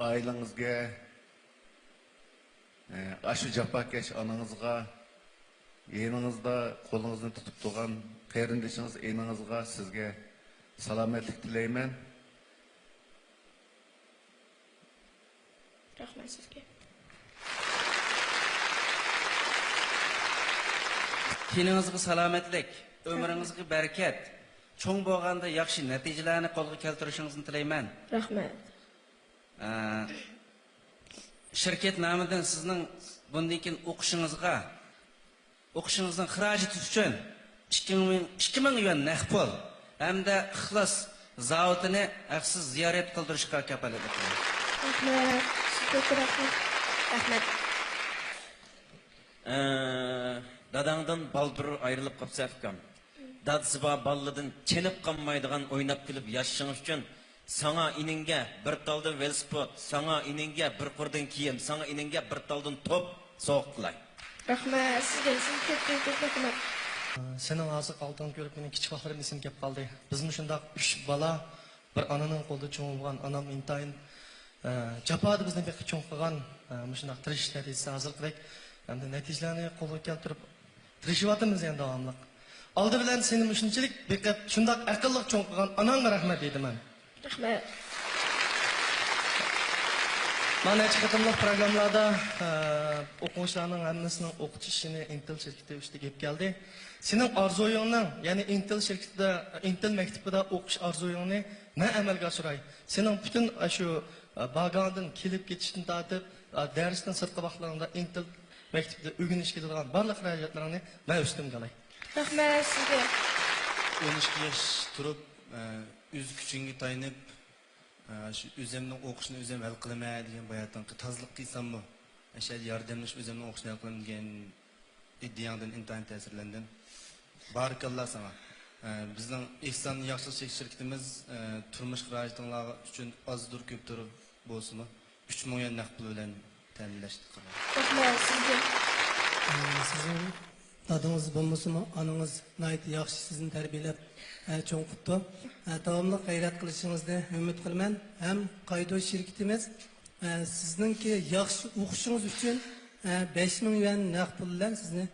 Ailangizga, shu jafokash onangizga, yeningizda qo'lingizni tutib turgan qarindoshingiz eningizga sizga salomatlik tilayman. Rahmat sizga. Teningizga salomatlik, ömrüngizga barakat, cho'ng bo'lganda yaxshi natijalarni qo'lga keltirishingizni tilayman. Rahmat. Şirket nomidan sizning bundan keyin o'qishingizning xarajati uchun 2000 yuan naqd pul hamda ixlos zavodini haqsiz ziyorat qildirishga kafolat qilaman. Rahmat. Sizga rahmat. Rahmat. Dadangdan baldır ayrılıp qapsa akam. Dadsı ballıdan çenip qanmaydigan oynap kulib yaşashыңыз üçün sana ininge bir taldan velosiped, sana ininge bir qurdan kiyim, sana ininge bir taldan top soğuqlay. Rahmat. Sizga ko'p rahmat. Senin hazır qaldığın görüp mening kichik vaqtlarim esim kelib qoldi. Bizning shundaq 3 bala bir ananing qo'lida cho'ng bo'lgan, anam intayin jafoda bizni bir cho'ng qilgan, shundaq tirishishlar esa hozir qilib, endi natijalarni qo'lga keltirib tirishyapmiz endi davomli. Oldi bilan seni shunchalik beqat shundaq aqlli cho'ng qilgan anangga rahmat deyman. Rahmat. Mana chiqatimliq programmalarda o'quvchilarning hammasining o'qitish ishini Intel shirkati ustiga kelib keldi. Sening orzuyingning, ya'ni Intel shirkatida, Intel maktabida o'qish orzuyingni men amalga oshiray. Sening butun shu bagandan kelib ketishdan tortib, darsdan sirtqi vaqtlarida Intel maktabda o'rganish ketadigan barliq xarajatlarni men üstümge alay. Rahmat sizga. 12 yaş turib, öz kuchingga tayanib, shu o'zimning o'qishni o'zim hal qilaman degan bayatdan tozliq qilsammi, ashal yordamlash o'zimning o'qishni hal qilaman degan ideyangdan intayin ta'sirlandim. Barakalloh sana. Bizning Ehson yaxshilik shirkatimiz turmush xarajatinglar uchun ozdir ko'pdir bo'lsin, 3 million naqd pul bilan ta'minlashdi. Rahmat sizga. Sizin dadınız bulmasımı, anınız nayet yaxşı sizin terbiyelep çoğun kutlu. Devamlı gayret kılışınızda ümit kılman. Hem Kaydo şirketimiz sizinki yaxşı okuşunuz için 5 milyon yuan naqd pul bilan sizni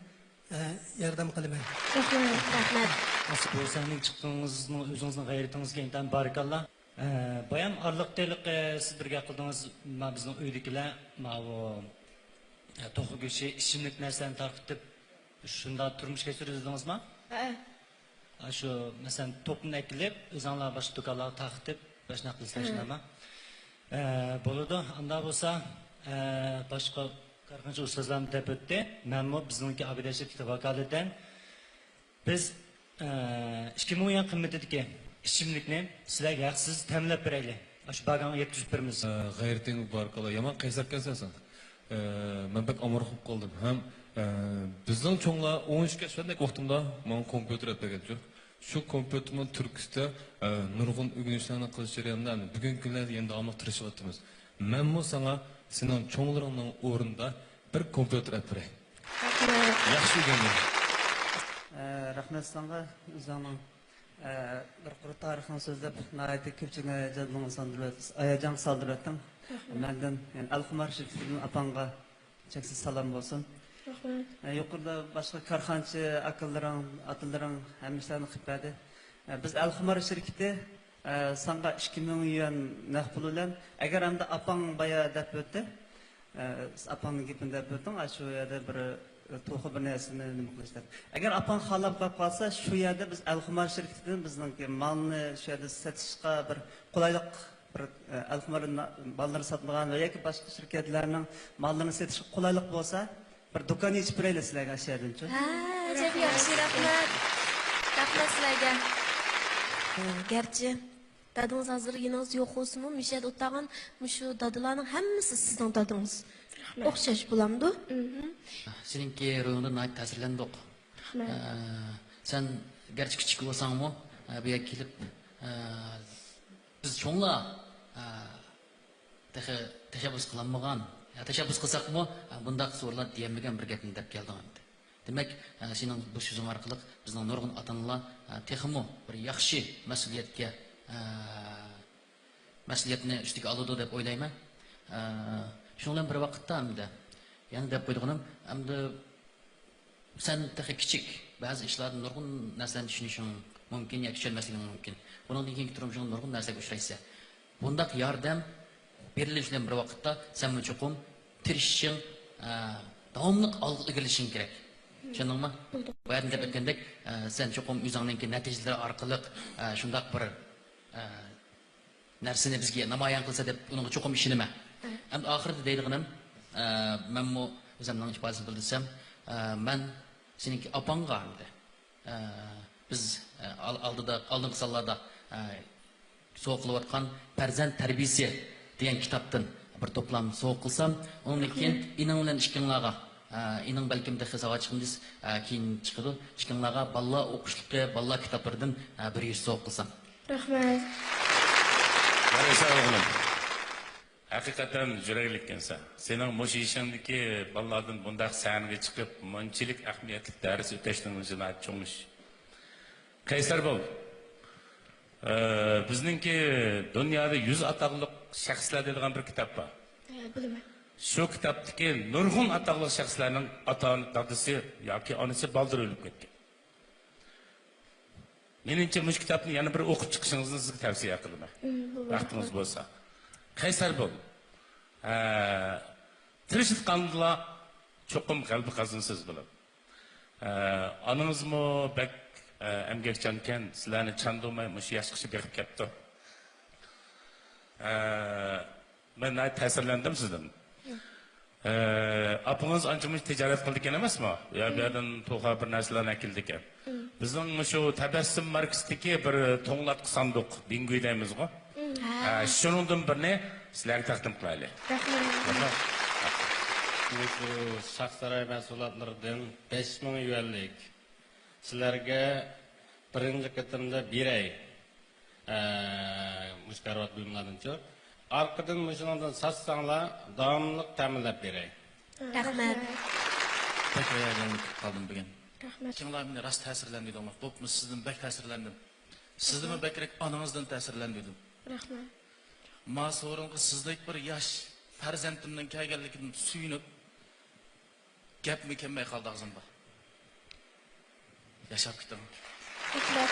yardım kılman. Rahmat. Nasıl bo'lsanlik chiqqiningizning o'zingizning g'ayratingizga intan barakallah. Bayam arliqdalik siz birga qildingiz. Ma bizning uydagilar ma bu to'g'ri go'shi ichimlik narsani tarqitib shunda turmush kechirdingizmi? Ha. Shu masalan to'pni ekilib, o'zinglar boshqa do'konlarga tarqitib, boshqa qilsanglarmi? Bo'ladi. Unda bo'lsa boshqa qarqancha ustozlarni deb o'tdi. Menmi bizningki abidashlik vakolatidan biz 2 million qimmatidagi ichimlikni sizlarga haqsiz ta'minlab beraylik. Shu bag'onga yetkazib beramiz. G'ayrating barakalloh. Yomon qaysar kelsasan. Men bak amroq qoldim. Ham bizning cho'nglar 13 yoshlik vaqtimda men kompyuter o'qigan. Shu kompyuterning turkisida nurg'un o'rganishlarni qilish jarayonida bugungi kunlarda endi aniq tirishyapmiz. Menmi sana sening cho'nglaringning o'rnida bir kompyuter olib beray. Yaxshi o'rganing. Rahmat sana o'zingning bir qurut tarixini so'zlab, nayati ko'pchilikni ayajon soldiratding. Mendan yani Alxumar shirkatining apanga cheksiz salom bo'lsin. Yuqorida boshqa korxonchi akallaring hammasini qilib berdi. Biz Alxumar shirkati sanga 2 million yuan naqd pul bilan agar hamda apang baya deb o'tdi, apangning gapini deb o'tding, shu yerda bir to'g'ri bir narsani nima qilishdi. Agar apang xalab qolib qolsa, shu yerda biz Alxumar shirkatidan bizning malni shu yerda sotishga bir qulaylik bir Alxumarning mallarni sotmagan va yoki boshqa shirkatlarning mallarini sotishga qulaylik bo'lsa, bir do'kon ochib beraylik sizlarga shu yerdan-chi. Ha, juda yaxshi, rahmat. Rahmat sizlarga. Gerçi dadınız hazır yininiz yo'q bo'lsa-mu, mishad o'tag'an shu dadalarning hammasi sizning dadingiz. O'xshash bo'lamdi. Seninki ro'yindan nayt ta'sirlandik. Sen gerçi kichik bo'lsangmi, bu yerga kelib biz cho'nglar tashabbus qilmagan, tashabbus qilsaqmi, bundaq so'rlar deyilmagan bir gapni deb keldim endi. Demak, sening bu so'zing orqali bizning nurg'un ota-onalar texmo bir yaxshi mas'uliyatni ustiga oladi deb o'ylayman. Shundan bir vaqtda hamda yana deb qo'ydiganim, hamda sen texi kichik ba'zi ishlarni nurg'un narsalarni tushunishing mumkin yoki tushunmasliging mumkin. Bundan keyingi turmushing nurg'un narsaga uchraysa, bundaq yordam berilishdan bir vaqtda sen cho'qim tirishing, davomli ilgilishing kerak. Tushundingmi? Bayanda deb aytgandek, sen cho'qim o'zingning natijalari orqali shundaq bir narsani bizga namoyon qilsa deb unga cho'qim ishonma. Endi oxirida deydiganim, menmi o'zimning ifodasini bildirsam, men seninki opangga hamda biz oldingi sonlarda so'q qilayotgan farzand tarbiyasi degan kitobdan bir to'plam so'q qilsam, undan keyin ining bilan ishkinglarga ining balkim de savoat chiqimiz keyin chiqadi. Ishkinglarga balla o'qishlikka, balla kitoblardan bir yuz so'q qilsam. Rahmat. Barasa o'g'lim. Haqiqatan yuraklikkansan. Sening mush ishingdagi ballardan bundaq sahnaga chiqib, munchilik ahamiyatli dars o'tashning o'zi cho'ngish. Qaysar bo'l. Bizningki dunyoda 100 atoqli shaxslar degan bir kitob bor. Bilaman. Shu kitobdagi nurg'un atoqli shaxslarning ota-onasi yoki onasi baldir o'lib ketgan. Menimcha mush kitobni yana bir o'qib chiqishingizni sizga tavsiya qilaman. Vaqtingiz bo'lsa. Qaysar bo'l. Tirishqanlar cho'qim qalbi qazınsiz bo'ladi. Onangizmi bak emgakchankan, sizlarni chandolmay mush yaxshi berib ketdi. Men ta'sirlandim sizdan. Apınız ançımız ticaret kıldıkken emas mı? Ya bir yerden toğa bir narsalarını akildikken. Bizim şu Tebessüm markasındaki bir toңlatqı sandık, bingüy deymiz go. Şunundan birini sizlerge taqdim qilaylik. Rahmat. Şu Şahsaray məsulatlardan 5000 yuanlik sizlerge birinci kıtımda bir ay müşkarat buyumlardan çok. Arkadan müşundan satsanlar devamlılık təminlep berey. Rahmat. Pek ayarlanıp kaldım bugün. Rahmat. Kimler beni rast təsirlendiydi ama. Bopmu sizden bek təsirlendim. Sizden mi bekrek ananızdan təsirlendiydim. Rahmat. Ma sorunqı sizdek bir yaş farzandimden kelganligidan suyunib gap mükemmel kaldı ağzımda. Yaşap gittim. Rahmat.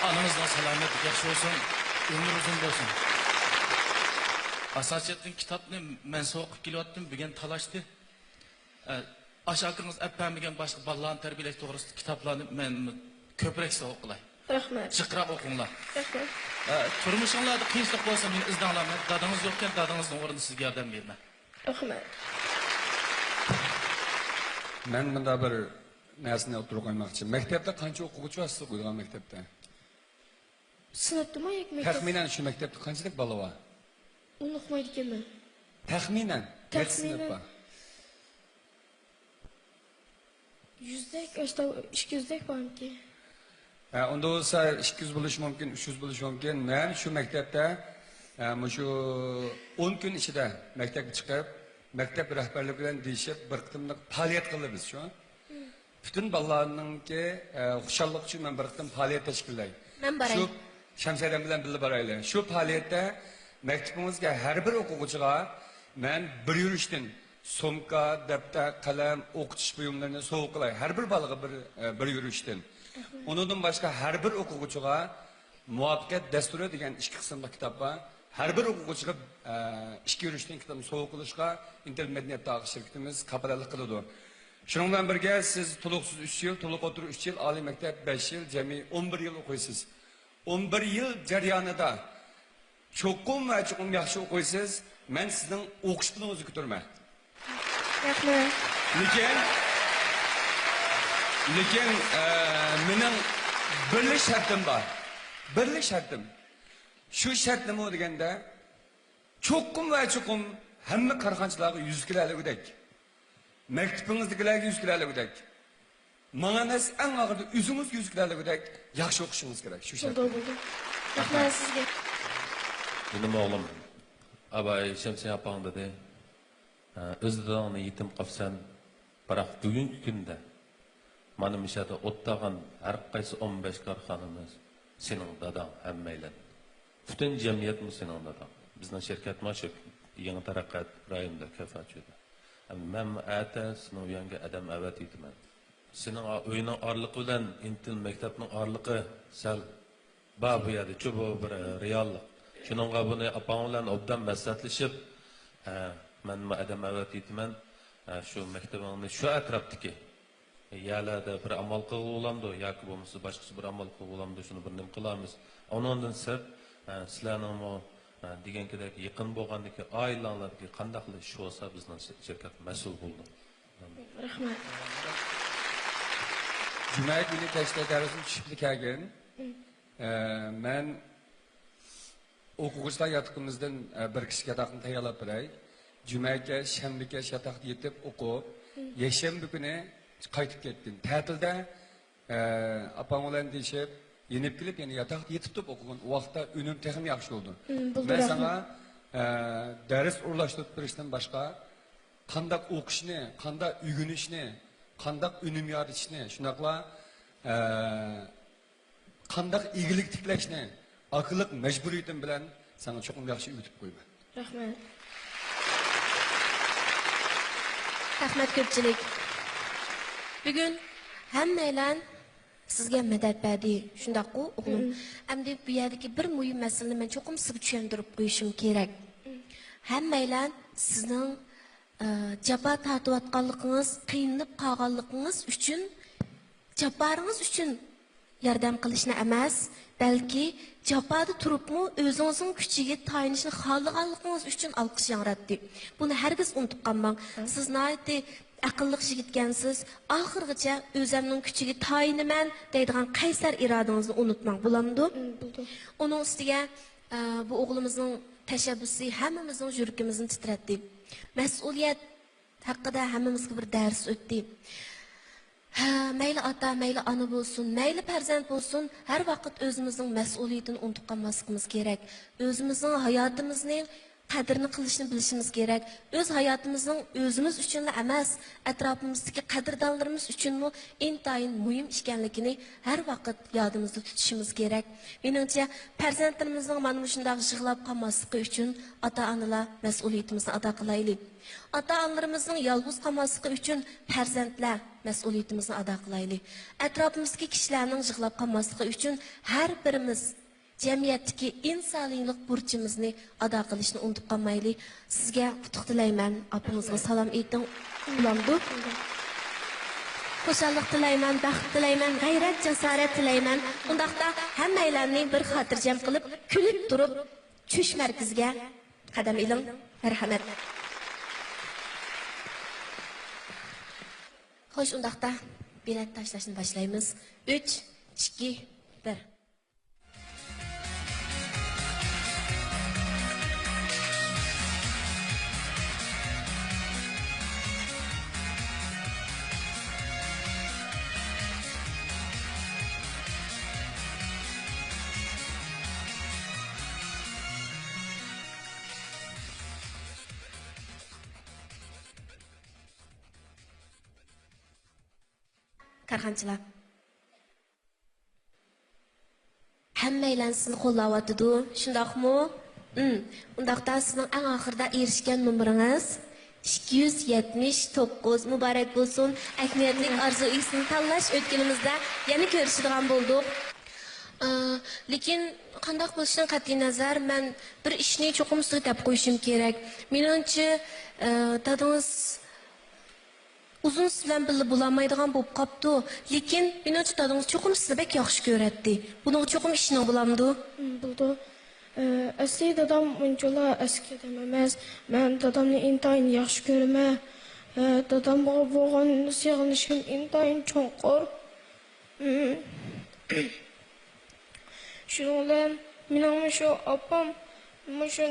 Ananızdan selamet, yaxşı olsun, ömür uzun olsun. Asasiyetin kitabını ben soğuk kilovattim, bugün talaştı. Aşağınız eppenmigen başka ballarını terbiyeleş doğrusu kitaplarını ben köprek soğuk kılay. Rahmat. Çıkırak okunlar. Rahmat. Turmuşunlarda kıyıslık olsa beni izdanlarım. Dadınız yokken dadınızın orada sizge yardım verme. Rahmat. Ben bunda bir narsani o'tirib qo'ymoqchi. Maktabda qancha o'quvchi bor siz qo'ygan maktabda? Sınıfta mı ekmek? Taxminan shu maktabda qanchalik bola bor? Onu okumaydı ekanman. Taxminan. Taxminan. 100'dek, işte 200'dek barmki. Onda olsa 200 bo'lishi mumkin, 300 bo'lishi mumkin. Men shu maktabda shu 10 kun ichida maktabga chiqib, maktab rahbarligi bilan deyishib bir qitimliq faoliyat qilamiz shu. Bütün balalarningki xushallik uchun men bir qitim faoliyat tashkillayman. Men boray. Shu Shamshadan bilan birga boraylik. Shu faoliyatda maktabimizga har bir o'quvchiga men bir yurishdan sumka, daftar, qalam, o'qitish buyumlarini sovg'a qilay. Har bir bolaga bir yurishdan. Ondan başka her bir o'quvchiga muvaffaqiyat dasturi degan ikki qismli kitob bor. Har bir o'quvchiga ikki yurishdan kitobni sovg'a qilishga Intel Madaniyat tog'i shirkatimiz kafolatlik qiladi. Shuning bilan birga siz to'liqsiz 3 yil, to'liq o'tirib 3 yil, oliy maktab 5 yil, jami 11 yil o'qiysiz. 11 yil jarayonida cho'qim va cho'qim yaxshi o'qiysiz. Men sizning o'qish pulingizni ko'tarman. Rahmat. Lekin mening birlik shartim bor. Birlik shartim. Shu shart nima deganda cho'qim va cho'qim hamma qarg'anchilarga 100 kiloligidek. Maktabingizdagilarga 100 kiloligidek. Mana nas eng og'irda o'zingiz 100 kiloligidek yaxshi o'qishingiz kerak. Shu shart. Rahmat sizga. Benim oğlum abay Şemsiye yapağın dedi. Özdağını yetim qapsan, biroq bugungi kunda mana mishada o'ttag'an har qaysi 15 korxonamiz sening dadang hammaylar. Butun jamiyatmi sening dadang. Bizning shirkat shu yangi taraqqiyot rayonida kafolatchida. Men ata sening yangi adam avat etaman. Sening uyning orliqi bilan Intel maktabning orliqi sal bu yerda cho'bo bir reallik. Shuningga buni opam bilan obdan maslahatlashib, men adam avat etaman. Şu maktabingni shu atrofdagi yerlarda bir amal qilib olamdi yoki bo'lmasa boshqasi bir amal qilib olamdi, shuni bir nim qilamiz. Ondan sirt sizlarning degankidek yaqin bo'lgandagi oilalarga qanday qilish shu bo'lsa bizning shirkat mas'ul bo'ldi. Rahmat. Cuma günü teşkil edersin çiftlik ergen. Men o'quvchilar yataqimizdan bir kişi yataqni tayyorlab beray. Jumaga, shanbaga yataqda yetib o'qib, yakshanba kuni qaytib ketdim. Ta'tilda opam bilan deshib, yenib kelib, yana yataqda yetib turib o'qigan vaqtda unim texim yaxshi bo'ldi. Men sana dars o'rlashtirib berishdan boshqa qanday o'qishni, qanday o'rganishni, qanday unum yoritishni, shunaqla qanday egilik tiklashni aqlliq majburiyatim bilan sana cho'qim yaxshi o'tib qo'yman. Rahmat. Rahmat ko'pchilik. Bugun hammalar sizga madad berdi. Shundaq-ku, o'g'lim. Endi bu yerdagi bir muhim masalani men cho'qim sizga tushuntirib qo'yishim kerak. Hammalar sizning jabba tortayotganligingiz, qiynalib qolganligingiz uchun, jabbaringiz uchun yordam qilishni emas, balki jafoda turibmi o'zingizning kuchiga tayinishni xohlaganligingiz uchun olqish yangratdi. Buni hargiz unutib qolmang. Siz nihoyatda aqlli yigitgansiz. Oxirgacha o'zimning kuchiga tayinaman deydigan qaysar irodangizni unutmang. Bo'lamdi? Uning ustiga bu o'g'limizning tashabbusi hammamizning yuragimizni titratdi. Mas'uliyat haqida hammamizga bir dars o'tdi. Mayli ota, mayli ona bo'lsin, mayli farzand bo'lsin, har vaqt o'zimizning mas'uliyatini unutib qolmasligimiz kerak. O'zimizning hayotimizning qadrini qilishni bilishimiz kerak. O'z hayotimizning o'zimiz uchun emas, atrofimizdagi qadrdonlarimiz uchunmi intayin muhim ekanligini har vaqt yodimizda tutishimiz kerak. Meningcha, farzandlarimizning mana shunday yig'lab qolmasligi uchun ota-onalar mas'uliyatimizni ado qilaylik. Ota-onalarimizning yolg'iz qolmasligi uchun farzandlar mas'uliyatimizni ado qilaylik. Atrofimizdagi kishilarning yig'lab qolmasligi uchun har birimiz jamiyatdagi insoniylik burchimizni ado qilishni unutib qolmaylik. Sizga qutlug' tilayman. Opangizga salom ayting. Ulamdu. Xo'shallik tilayman, baxt tilayman, g'ayrat, jasorat tilayman. Undaqda hammalarni bir xotirjam qilib, kulib turib, tush markaziga qadam iling. Marhamat. Xo'sh, undaqda bilet tashlashni boshlaymiz. 3, 2, 1. Karxanchilar. Hammaylar sizni qo'llayotdi, shundaqmi? Undaqda sizning eng oxirida erishgan nomeringiz 279 muborak bo'lsin. Akmiyatlik orzu ismini tanlash o'tganimizda yana ko'rishadigan bo'ldik. Lekin qanday bo'lishidan qat'iy nazar men bir ishni cho'qim so'tab qo'yishim kerak. Menimcha dadingiz uzun bilan birga bo'lamaydigan bo'lib qopti. Lekin menimcha dadingiz cho'qim sizni bek yaxshi ko'radi. Buning cho'qim ishni bo'lamdi. Bo'ldi. Asli dadam uncholar eski odam emas. Men dadamni intayin yaxshi ko'raman. Dadamga bo'lgan sevg'inishim intayin cho'nqur. Shundan mening shu opam shu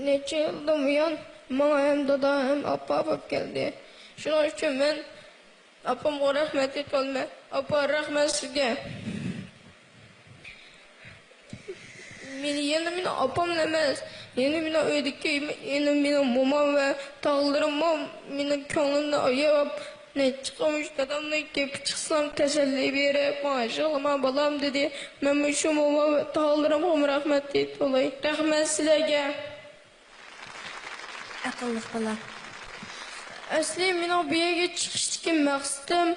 necha yildan buyon menga ham dada ham opa bo'lib keldi. Shuning uchun men opamga rahmat aytolmay, opa rahmat sizga. Meni opam emas, yeni meni uydagi meni momam va tog'larim meni ko'nglimni oyab, ne chiqamish dadamni kelib chiqsam tasalli berib, "Mashallah bolam" dedi. Men shu momam va tog'larimga rahmat aytolay. Rahmat sizlarga. Aqlli bola. Asli mening bu yerga chiqishdagi maqsadim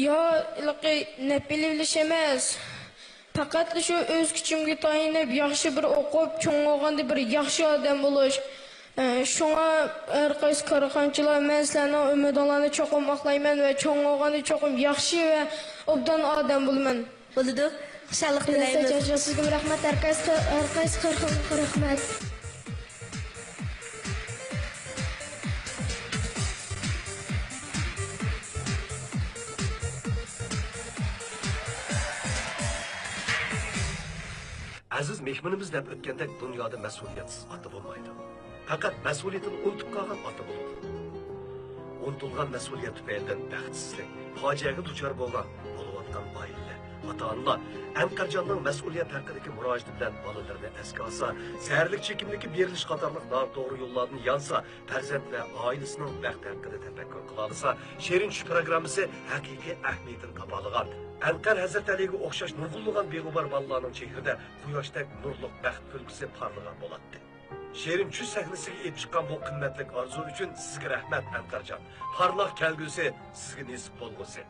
yo napililish emas. Faqat shu o'z kuchimga tayinib yaxshi bir o'qib, cho'ng bo'lganda bir yaxshi odam bo'lish. Shunga har qaysi korxonchilar men sizlarning umidinglarni cho'qim oqlayman va cho'ng bo'lganda cho'qim yaxshi va obdan odam bo'laman. Bo'ldi. Xushallik tilaymiz. Sizga rahmat, har qaysi korxonga rahmat. Aziz mehmonimiz deb o'tgandek dunyoda mas'uliyatsiz ota bo'lmaydi. Faqat mas'uliyatini unutib qolgan ota bo'ladi. Unutilgan mas'uliyat tufaylidan baxtsizlik, fojiaga duchor bo'layotgan oilalar, ota-onalar Anqarjonning mas'uliyat haqidagi murojaati bilan bolalarini esga olsa, zaharlik chekimlikka berilish qatorliq noto'g'ri yo'llarni yansa, farzand va oilasining baxti haqida tafakkur qila olsa, Shirin tush programmasi haqiqiy ahamiyatini topa olgan. Anqar Hazrat Aliga o'xshash nurg'unlagan beg'ubar bolalarning chehrida quyoshdek nurliq baxt kulgusi parlagan bo'ladi. Shirin tush sahnasiga elib chiqqan bu qimmatli orzu uchun sizga rahmat Anqarjon. Parlaq kelgusi sizga nasib bo'lgusi.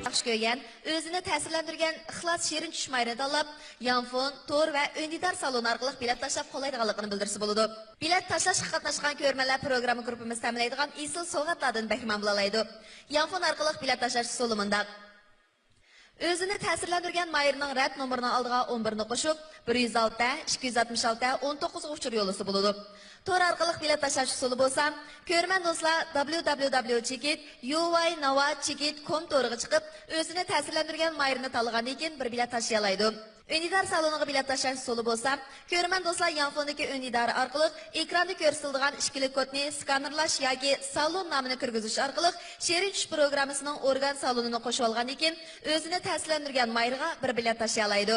Yaxshi ko'rgan, o'zini ta'sirlantirgan ixlos Shirin tush mayrini tanlab, Yanfon, Tor va Öndidar saloni orqali bilet tashlab qolaydiganligini bildirsa bo'ladi. Bilet tashlashga qatnashgan ko'rmanlar programma guruhimiz ta'minlaydigan isil sovg'atlardan bahramand bo'la oladi. Yanfon orqali bilet tashlash usulida Özünü ta'sirlantirgan Mayırning rad nomerining oldiga 11 ni qo'shib, 106 266 19 ga uchur yo'lisi bo'ladi. Tor orqali bilet tashlash usuli bo'lsa, ko'rman do'stlar www.uynawa.com to'riga chiqib, o'zini ta'sirlantirgan Mayırni tanlagandan keyin bir bilet tashlay oladi. Önidar saloniga bilet tashlash usuli bo'lsa, ko'rman do'stlar yanfondagi önidar orqali ekranda ko'rsatilgan ishkilik kodni skanerlash yoki salon nomini kirgizish orqali Sherin tush programmasining organ salonini qo'shib olgandan keyin o'zini ta'sirlantirgan Mayırga bir bilet tashlay oladi.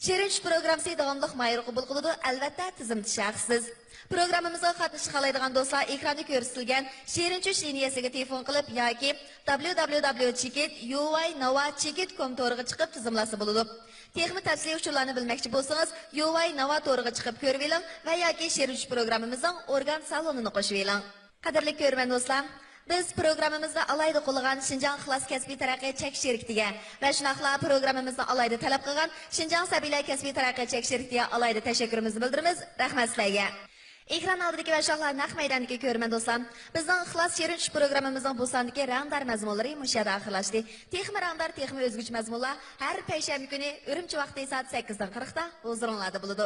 Sherin tush programmasi davomli Mayır qabul qiladi, albatta tizim shaxsiz. Programmamizga qatnashishni xohlaydigan do'stlar ekranda ko'rsatilgan Sherin tush liniyasiga telefon qilib yoki www.uynawa.com to'riga chiqib tizimlasa bo'ladi. Texnik tafsiliy uchurlarni bilmoqchi bo'lsangiz, Nova to'riga chiqib ko'rib oling va yoki Sherin tush programmamizning organ salonini qo'shib oling. Qadrli ko'rman do'stlar, biz programmamizda alayda qo'llagan Xinjiang Ixlos kasbiy taraqqiyot chek sheriktiga va shunaqla programmamizni alayda talab qilgan Xinjiang Sabilar kasbiy taraqqiyot chek sheriktiga alayda tashakkurimizni bildiramiz. Rahmat sizlarga. Ekran oldidagi va shohlar naq maydondagi ko'rman do'stlar. Bizning Ixlos Sherin tush programmamizning bu sondagi rangdar mazmunlari mushada oxirlashdi. Texmi rangdar, texmi o'zguchi mazmunlar har payshanba kuni Urumchi vaqti soat 8:40 da huzuringlarda bo'ladi.